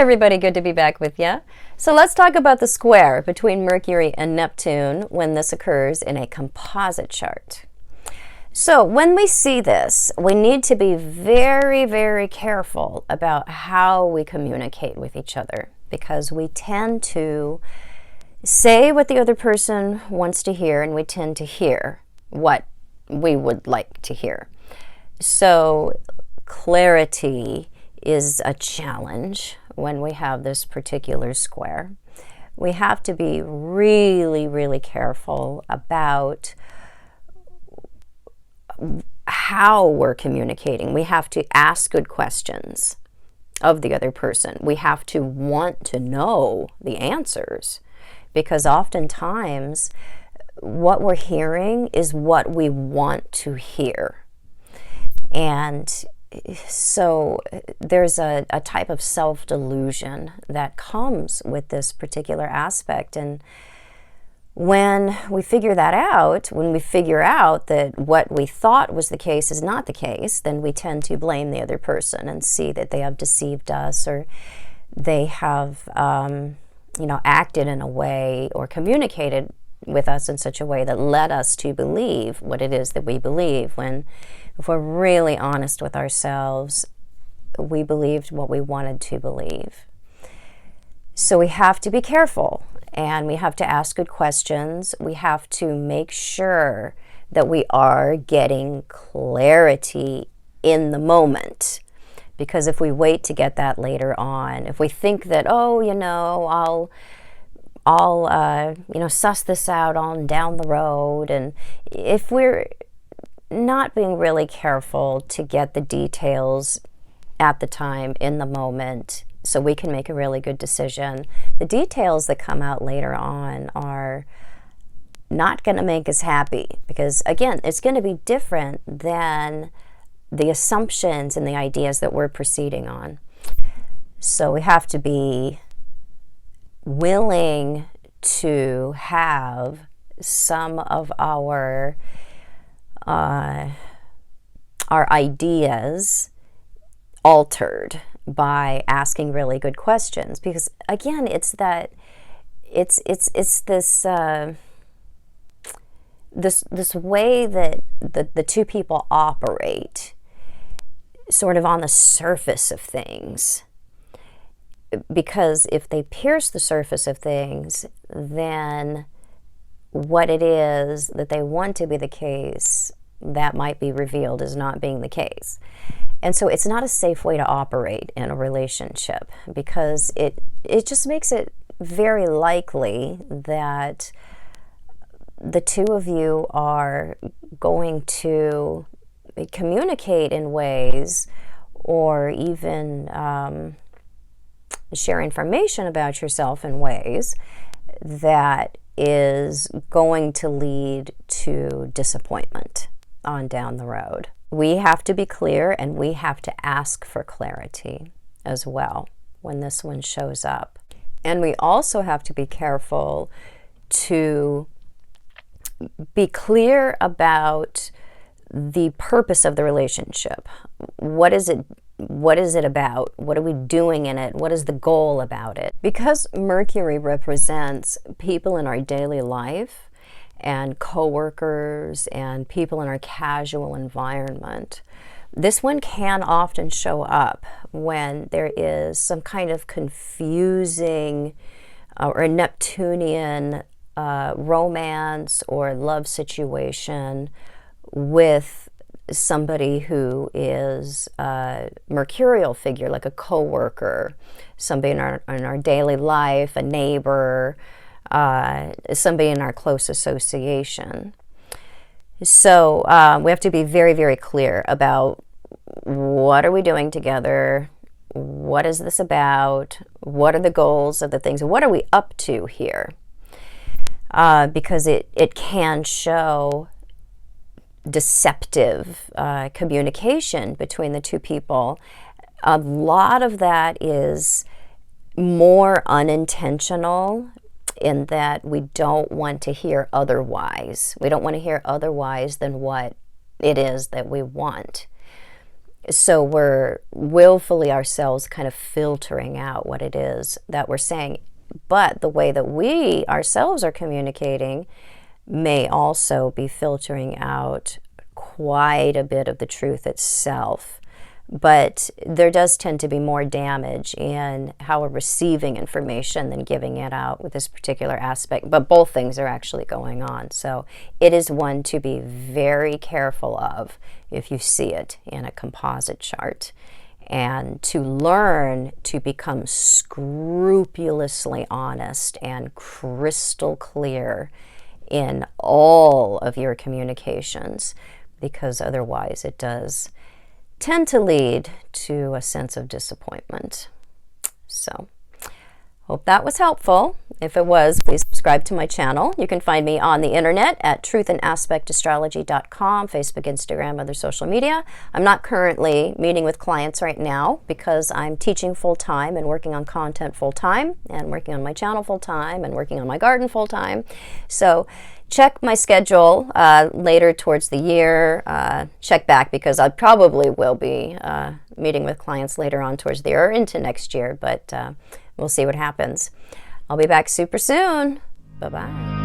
everybody, good to be back with you. So let's talk about the square between Mercury and Neptune when this occurs in a composite chart. So when we see this, we need to be very, very careful about how we communicate with each other, because we tend to say what the other person wants to hear, and we tend to hear what we would like to hear. So clarity is a challenge when we have this particular square. We have to be really, really careful about how we're communicating. We have to ask good questions of the other person. We have to want to know the answers, because oftentimes what we're hearing is what we want to hear. And so there's a type of self-delusion that comes with this particular aspect. And when we figure that out, when we figure out that what we thought was the case is not the case, then we tend to blame the other person and see that they have deceived us, or they have acted in a way or communicated with us in such a way that led us to believe what it is that we believe, when if we're really honest with ourselves, we believed what we wanted to believe. So we have to be careful, and we have to ask good questions. We have to make sure that we are getting clarity in the moment. Because if we wait to get that later on, if we think that, I'll suss this out on down the road, and if we're not being really careful to get the details at the time, in the moment, so we can make a really good decision, the details that come out later on are not going to make us happy, because again, it's going to be different than the assumptions and the ideas that we're proceeding on. So we have to be willing to have some of our ideas altered by asking really good questions, because again, it's this way that the two people operate, sort of on the surface of things. Because if they pierce the surface of things, then what it is that they want to be the case, that might be revealed as not being the case. And so it's not a safe way to operate in a relationship, because it just makes it very likely that the two of you are going to communicate in ways, or even share information about yourself in ways that is going to lead to disappointment on down the road. We have to be clear, and we have to ask for clarity as well when this one shows up. And we also have to be careful to be clear about the purpose of the relationship. What is it about? What are we doing in it? What is the goal about it? Because Mercury represents people in our daily life, and coworkers, and people in our casual environment, this one can often show up when there is some kind of confusing or Neptunian romance or love situation with somebody who is a mercurial figure, like a coworker, somebody in our daily life, a neighbor, somebody in our close association. So we have to be very, very clear about what are we doing together, what is this about, what are the goals of the things, what are we up to here, because it can show deceptive communication between the two people. A lot of that is more unintentional, in that we don't want to hear otherwise. We don't want to hear otherwise than what it is that we want. So we're willfully ourselves kind of filtering out what it is that we're saying. But the way that we ourselves are communicating may also be filtering out quite a bit of the truth itself. But there does tend to be more damage in how we're receiving information than giving it out with this particular aspect. But both things are actually going on. So it is one to be very careful of if you see it in a composite chart. And to learn to become scrupulously honest and crystal clear in all of your communications, because otherwise it does tend to lead to a sense of disappointment. So, hope that was helpful. If it was, please subscribe to my channel. You can find me on the internet at truthandaspectastrology.com, Facebook, Instagram, other social media. I'm not currently meeting with clients right now because I'm teaching full-time and working on content full-time and working on my channel full-time and working on my garden full-time. So check my schedule later towards the year. Check back because I probably will be meeting with clients later on towards the year or into next year, but we'll see what happens. I'll be back super soon. Bye-bye.